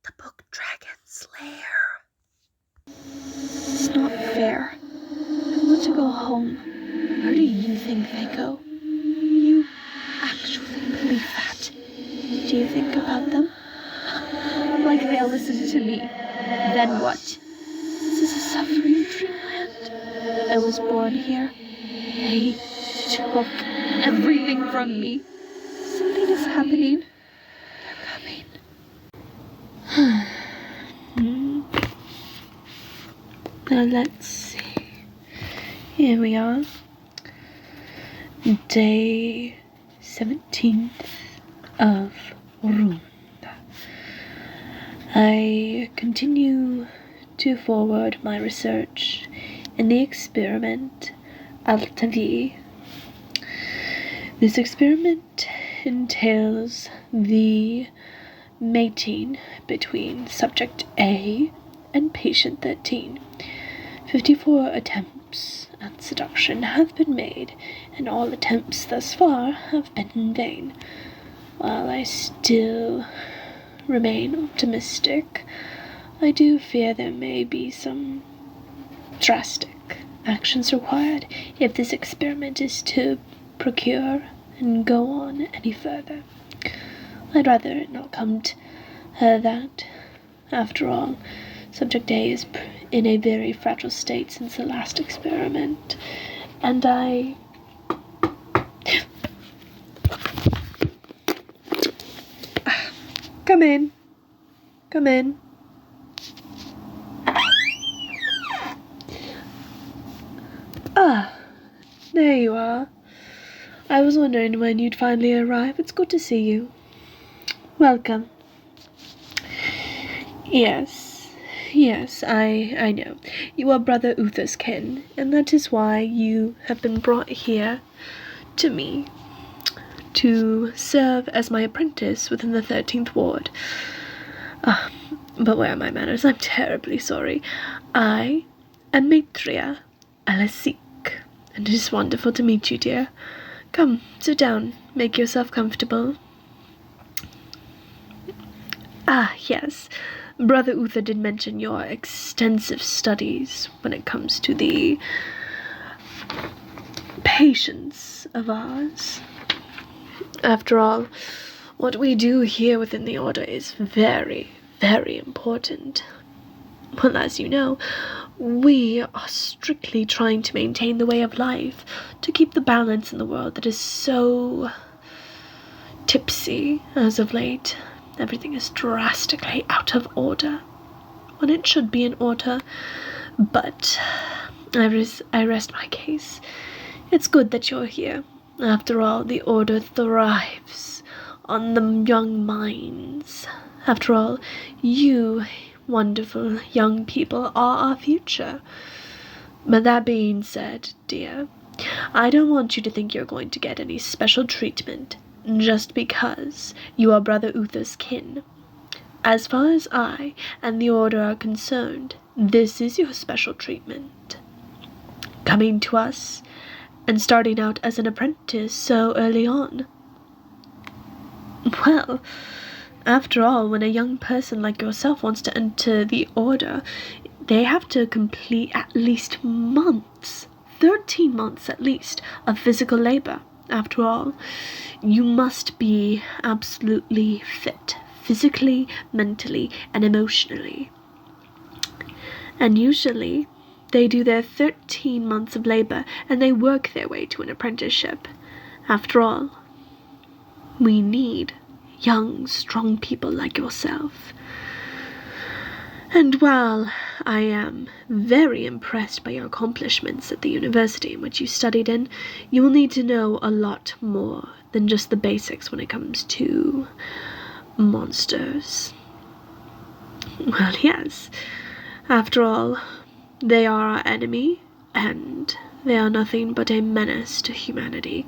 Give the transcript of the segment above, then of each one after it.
the book Dragon Slayer. It's not fair. I want to go home. Where do you think they go? You actually believe that? Do you think about them? Like they'll listen to me. Then what? This is a suffering dreamland. I was born here. They took everything from me. Something is happening. They're coming. Now let's see. Here we are. Day 17th of Runda. I continue to forward my research in the experiment Altavi. This experiment entails the mating between subject A and patient 13. 54 attempts at seduction have been made, and all attempts thus far have been in vain. While I still remain optimistic, I do fear there may be some drastic actions required if this experiment is to procure and go on any further. I'd rather it not come to that. After all, Subject A is in a very fragile state since the last experiment, and Come in. Come in. There you are. I was wondering when you'd finally arrive. It's good to see you. Welcome. Yes, I know. You are Brother Uther's kin, and that is why you have been brought here to me to serve as my apprentice within the 13th ward. But where are my manners? I'm terribly sorry. I am Matria Alasique, and it is wonderful to meet you, dear. Come, sit down. Make yourself comfortable. Yes. Brother Uther did mention your extensive studies when it comes to the patients of ours. After all, what we do here within the Order is very, very important. Well, as you know, we are strictly trying to maintain the way of life, to keep the balance in the world that is so tipsy as of late. Everything is drastically out of order, when it should be in order. But I rest my case. It's good that you're here. After all, the Order thrives on the young minds. After all, you wonderful young people are our future. But that being said, dear, I don't want you to think you're going to get any special treatment just because you are Brother Uther's kin. As far as I and the Order are concerned, this is your special treatment. Coming to us and starting out as an apprentice so early on. Well, after all, when a young person like yourself wants to enter the Order, they have to complete at least months, 13 months at least, of physical labor. After all, you must be absolutely fit, physically, mentally, and emotionally. And usually, they do their 13 months of labor, and they work their way to an apprenticeship. After all, we need young, strong people like yourself. And while I am very impressed by your accomplishments at the university in which you studied in, you will need to know a lot more than just the basics when it comes to monsters. Well, yes. After all, they are our enemy, and they are nothing but a menace to humanity.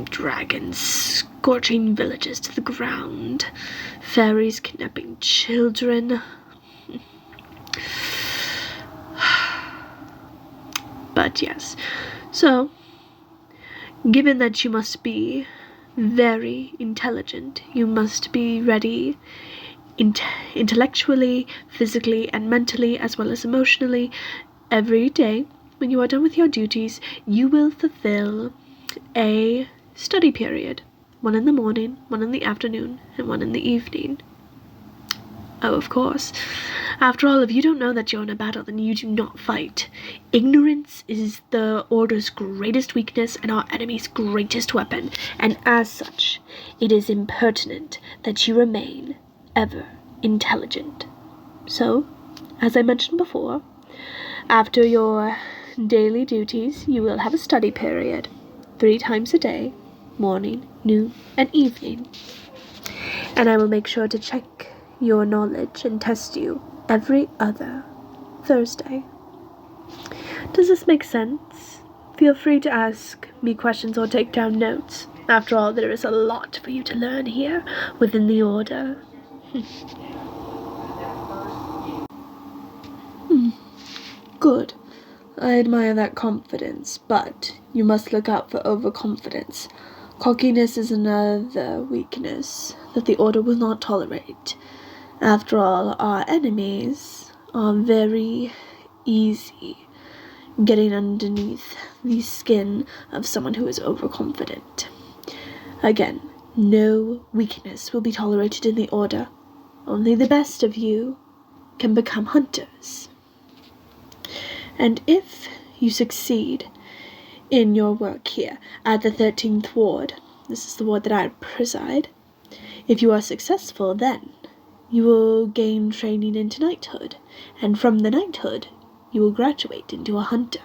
Dragons scorching villages to the ground, fairies kidnapping children. But yes, so, given that you must be very intelligent, you must be ready intellectually, physically, and mentally, as well as emotionally. Every day, when you are done with your duties, you will fulfill a study period. One in the morning, one in the afternoon, and one in the evening. Oh, of course. After all, if you don't know that you're in a battle, then you do not fight. Ignorance is the Order's greatest weakness and our enemy's greatest weapon, and as such, it is impertinent that you remain ever intelligent. So, as I mentioned before, after your daily duties, you will have a study period, 3 times a day, morning, noon, and evening. And I will make sure to check your knowledge and test you every other Thursday. Does this make sense? Feel free to ask me questions or take down notes. After all, there is a lot for you to learn here within the Order. Good. I admire that confidence, but you must look out for overconfidence. Cockiness is another weakness that the Order will not tolerate. After all, our enemies are very easy getting underneath the skin of someone who is overconfident. Again, no weakness will be tolerated in the Order. Only the best of you can become hunters. And if you succeed in your work here at the 13th Ward, this is the ward that I preside, if you are successful, then you will gain training into knighthood, and from the knighthood, you will graduate into a hunter,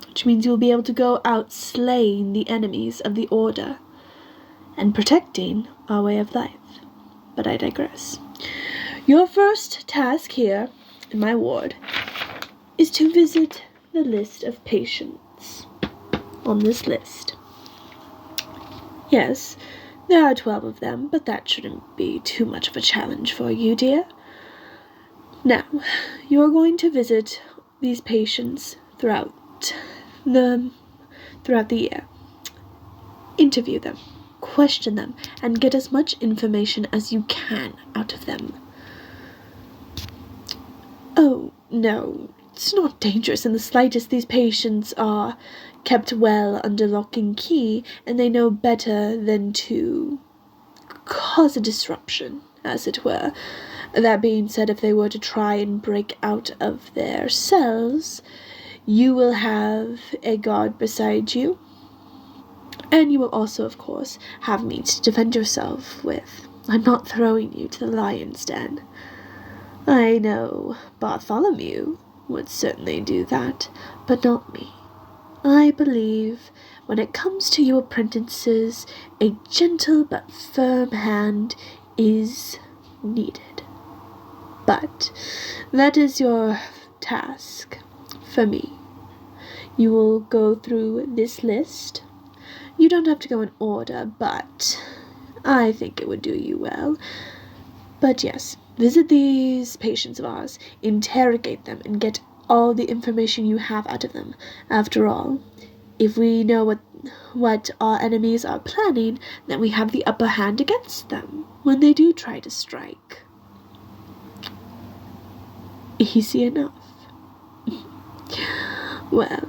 which means you will be able to go out slaying the enemies of the Order and protecting our way of life. But I digress. Your first task here in my ward is to visit the list of patients on this list. Yes, there are 12 of them, but that shouldn't be too much of a challenge for you, dear. Now, you are going to visit these patients throughout the year. Interview them, question them, and get as much information as you can out of them. Oh, no, it's not dangerous in the slightest. These patients are kept well under lock and key, and they know better than to cause a disruption, as it were. That being said, if they were to try and break out of their cells, you will have a guard beside you, and you will also, of course, have means to defend yourself with. I'm not throwing you to the lion's den. I know Bartholomew would certainly do that, but not me. I believe when it comes to you apprentices, a gentle but firm hand is needed. But that is your task for me. You will go through this list. You don't have to go in order, but I think it would do you well. But yes, visit these patients of ours, interrogate them, and get all the information you have out of them. After all, if we know what our enemies are planning, then we have the upper hand against them when they do try to strike. Easy enough. Well,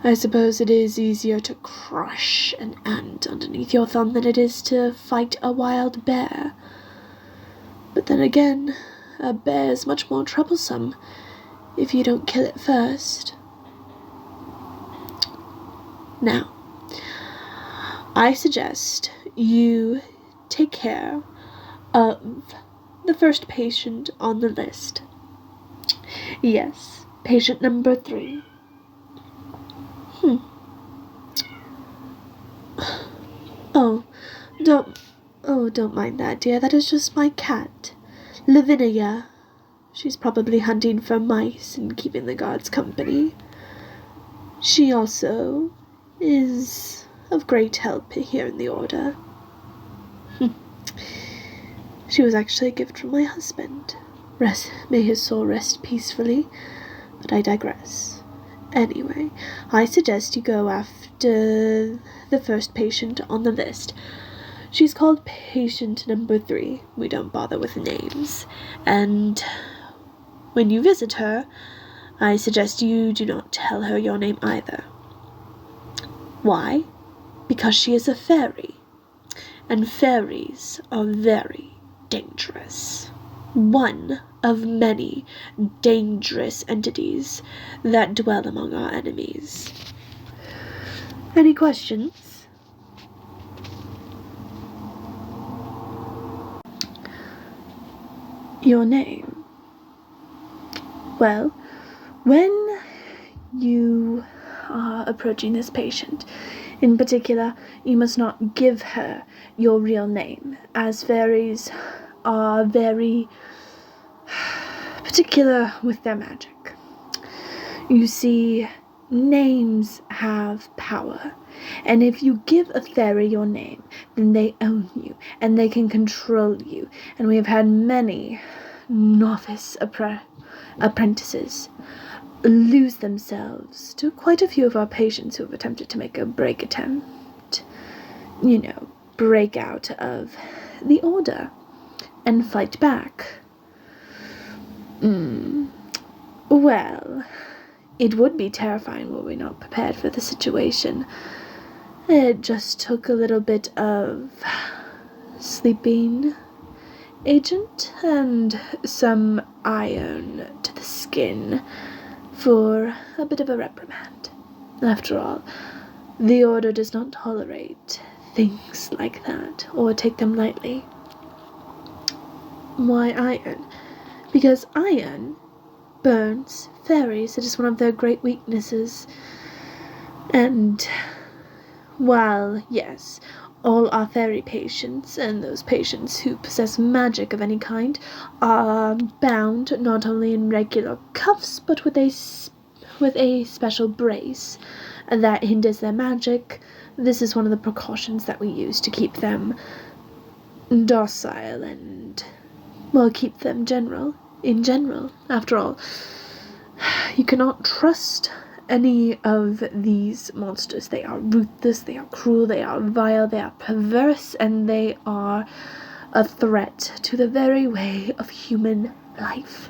I suppose it is easier to crush an ant underneath your thumb than it is to fight a wild bear. But then again, a bear is much more troublesome if you don't kill it first. Now, I suggest you take care of the first patient on the list. Yes, patient number 3. Don't mind that, dear. That is just my cat, Lavinia. She's probably hunting for mice and keeping the guards company. She also is of great help here in the Order. She was actually a gift from my husband. May his soul rest peacefully, but I digress. Anyway, I suggest you go after the first patient on the list. She's called patient number 3. We don't bother with names. And when you visit her, I suggest you do not tell her your name either. Why? Because she is a fairy, and fairies are very dangerous. One of many dangerous entities that dwell among our enemies. Any questions? Your name? Well, when you are approaching this patient, in particular, you must not give her your real name, as fairies are very particular with their magic. You see, names have power, and if you give a fairy your name, then they own you, and they can control you, and we have had many novice apprentices lose themselves to quite a few of our patients who have attempted to make a break attempt. Break out of the order and fight back. Well, it would be terrifying were we not prepared for the situation. It just took a little bit of sleeping agent and some iron to the skin for a bit of a reprimand. After all, the order does not tolerate things like that, or take them lightly. Why iron? Because iron burns fairies. It is one of their great weaknesses. And while, yes, all our fairy patients and those patients who possess magic of any kind are bound not only in regular cuffs but with a special brace that hinders their magic, this is one of the precautions that we use to keep them docile and, well, keep them in general. After all, you cannot trust any of these monsters. They are ruthless, they are cruel, they are vile, they are perverse, and they are a threat to the very way of human life.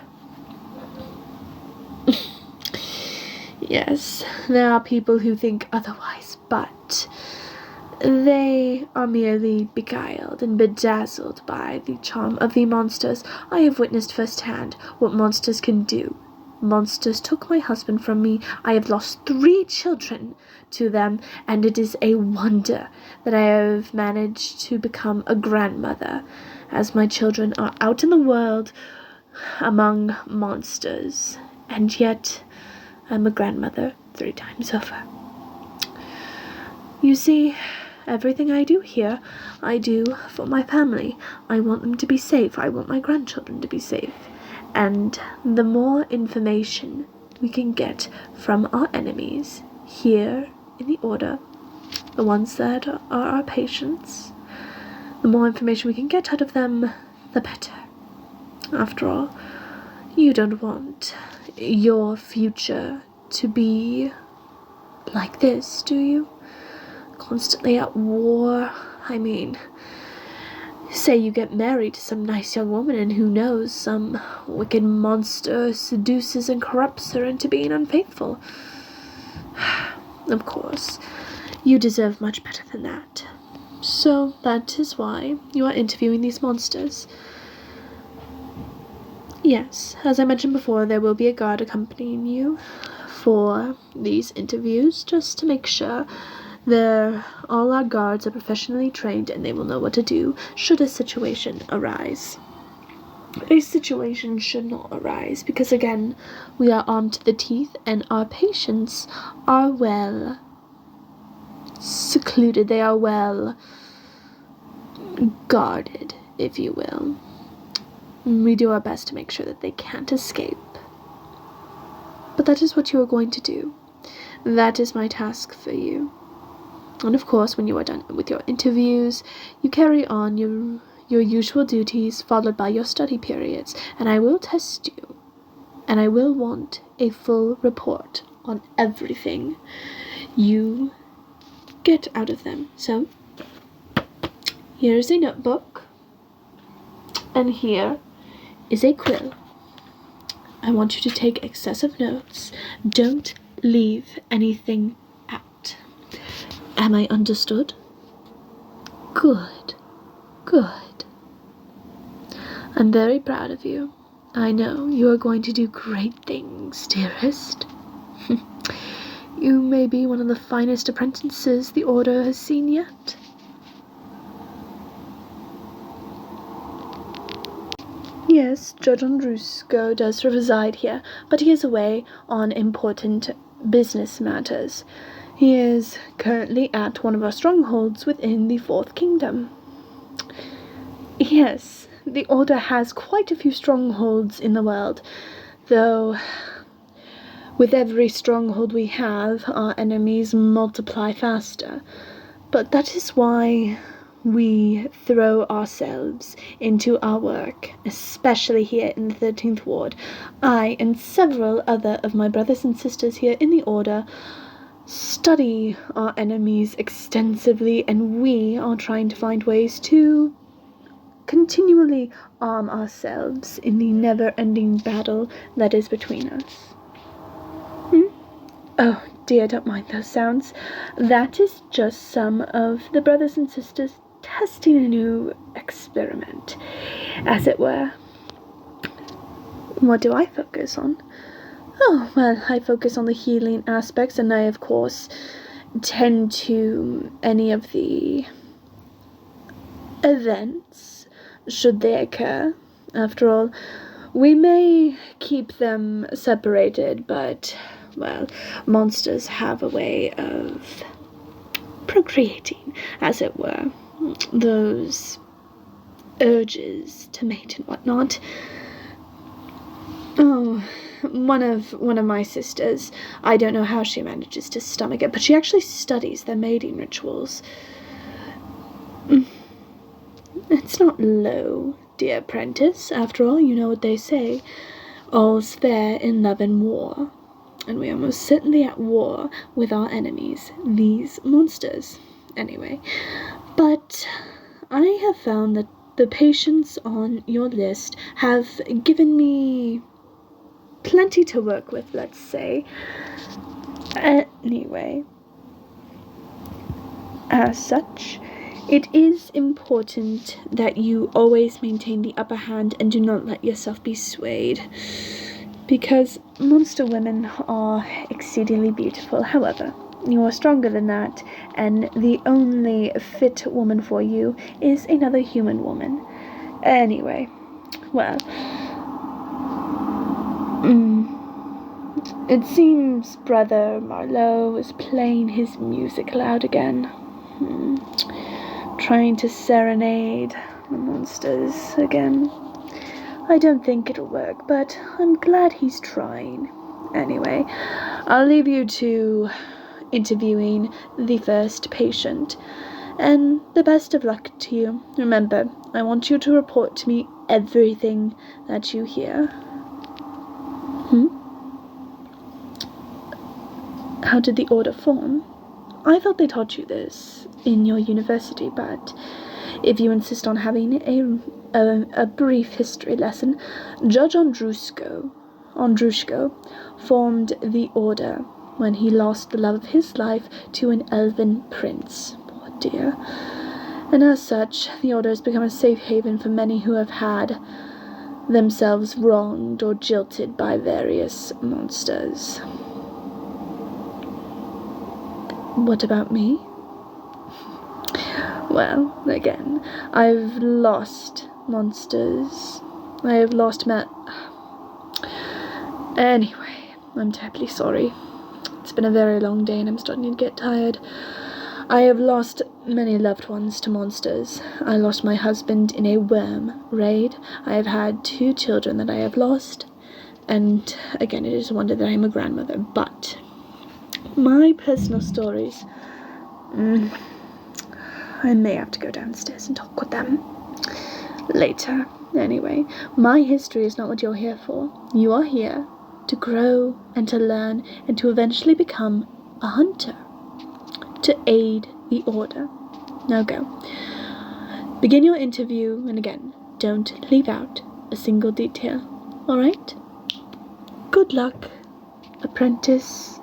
Yes, there are people who think otherwise, but they are merely beguiled and bedazzled by the charm of the monsters. I have witnessed firsthand what monsters can do. Monsters took my husband from me. I have lost 3 children to them, and it is a wonder that I have managed to become a grandmother, as my children are out in the world among monsters, and yet I'm a grandmother 3 times over. You see, everything I do here, I do for my family. I want them to be safe. I want my grandchildren to be safe. And the more information we can get from our enemies here in the Order, the ones that are our patients, the more information we can get out of them, the better. After all, you don't want your future to be like this, do you? Constantly at war. I mean, say you get married to some nice young woman, and who knows, some wicked monster seduces and corrupts her into being unfaithful. Of course, you deserve much better than that. So that is why you are interviewing these monsters. Yes, as I mentioned before, there will be a guard accompanying you for these interviews, just to make sure all our guards are professionally trained and they will know what to do should a situation arise. A situation should not arise because, again, we are armed to the teeth and our patients are well secluded. They are well guarded, if you will. We do our best to make sure that they can't escape. But that is what you are going to do. That is my task for you. And of course, when you are done with your interviews, you carry on your usual duties, followed by your study periods. And I will test you. And I will want a full report on everything you get out of them. So, Here is a notebook, and here is a quill. I want you to take excessive notes. Don't leave anything out. Am I understood? Good. Good. I'm very proud of you. I know you are going to do great things, dearest. You may be one of the finest apprentices the Order has seen yet. Yes, Judge Andrusko does reside here, but he is away on important business matters. He is currently at one of our strongholds within the Fourth Kingdom. Yes, the Order has quite a few strongholds in the world, though with every stronghold we have, our enemies multiply faster. But that is why we throw ourselves into our work, especially here in the 13th Ward. I and several other of my brothers and sisters here in the Order study our enemies extensively, and we are trying to find ways to continually arm ourselves in the never-ending battle that is between us. Oh dear, don't mind those sounds. That is just some of the brothers and sisters testing a new experiment, as it were. What do I focus on? Oh, well, I focus on the healing aspects, and I, of course, tend to any of the events, should they occur. After all, we may keep them separated, but, well, monsters have a way of procreating, as it were. Those urges to mate and whatnot. Oh, one of my sisters, I don't know how she manages to stomach it, but she actually studies their mating rituals. It's not low, dear apprentice. After all, you know what they say. All's fair in love and war. And we are most certainly at war with our enemies, these monsters. Anyway, but I have found that the patients on your list have given me plenty to work with, let's say. Anyway, as such, it is important that you always maintain the upper hand and do not let yourself be swayed, because monster women are exceedingly beautiful. However, you are stronger than that, and the only fit woman for you is another human woman. Anyway, well, it seems Brother Marlowe is playing his music loud again. Trying to serenade the monsters again. I don't think it'll work, but I'm glad he's trying. Anyway, I'll leave you to interviewing the first patient, and the best of luck to you. Remember, I want you to report to me everything that you hear. How did the Order form? I thought they taught you this in your university, but if you insist on having a brief history lesson, Judge Andrusko formed the Order when he lost the love of his life to an elven prince. Poor dear. And as such, the Order has become a safe haven for many who have had themselves wronged or jilted by various monsters. What about me? Well, again, I've lost monsters. I have lost Anyway, I'm terribly sorry. It's been a very long day and I'm starting to get tired. I have lost many loved ones to monsters. I lost my husband in a worm raid. I have had 2 children that I have lost. And again, it is a wonder that I am a grandmother. But my personal stories, I may have to go downstairs and talk with them later. Anyway, my history is not what you're here for. You are here to grow and to learn and to eventually become a hunter, to aid the Order. Now go. Begin your interview, and again, don't leave out a single detail. Alright? Good luck, apprentice.